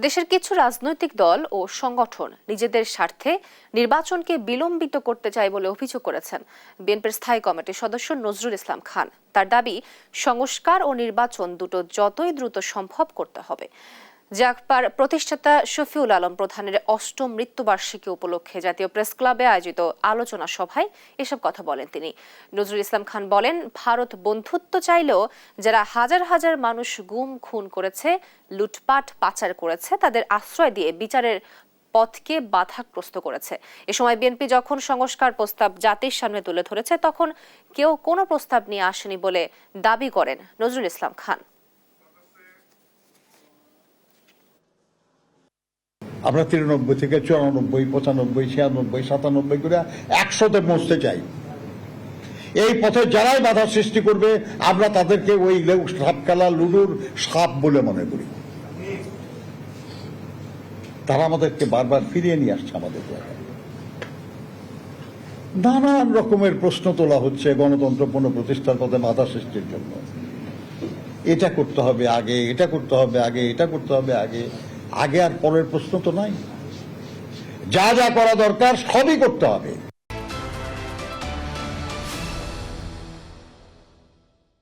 দেশের কিছু রাজনৈতিক দল ও সংগঠন নিজেদের স্বার্থে নির্বাচনকে বিলম্বিত করতে চায় বলে অভিযোগ করেছেন বিএনপির স্থায়ী কমিটির সদস্য নজরুল ইসলাম খান। তার দাবি, সংস্কার ও নির্বাচন দুটো যতই দ্রুত সম্ভব করতে হবে। জাগপার প্রতিষ্ঠাতা শফিউল আলম প্রধানের ৮ম মৃত্যুবার্ষিকী উপলক্ষে জাতীয় প্রেস ক্লাবে আয়োজিত আলোচনা সভায় এসব কথা বলেন তিনি। নজরুল ইসলাম খান বলেন, ভারত বন্ধুত্ব চাইলেও যারা হাজার হাজার মানুষ গুম খুন করেছে, লুটপাট পাচার করেছে, তাদের আশ্রয় দিয়ে বিচারের পথকে বাধাগ্রস্ত করেছে। এ সময় বিএনপি যখন সংস্কার প্রস্তাব জাতির সামনে তুলে ধরেছে, তখন কেউ কোনো প্রস্তাব নিয়ে আসেনি বলে দাবি করেন নজরুল ইসলাম খান। আমরা 93 থেকে 94, 95, 96, 97 করে 100-তে পৌঁছতে চাই। এই পথে যারাই বাধা সৃষ্টি করবে, আমরা তাদেরকে ওই সাপ খেলা লুডুর সাপ বলে মনে করি। তারা আমাদেরকে বারবার ফিরিয়ে নিয়ে আসছে আমাদের জায়গায়। নানান রকমের প্রশ্ন তোলা হচ্ছে গণতন্ত্র পুনঃপ্রতিষ্ঠার পথে বাধা সৃষ্টির জন্য। এটা করতে হবে আগে, এটা করতে হবে আগে, এটা করতে হবে আগে। আগে আর পরের প্রশ্ন তো নাই। যা যা করা দরকার সবই করতে হবে।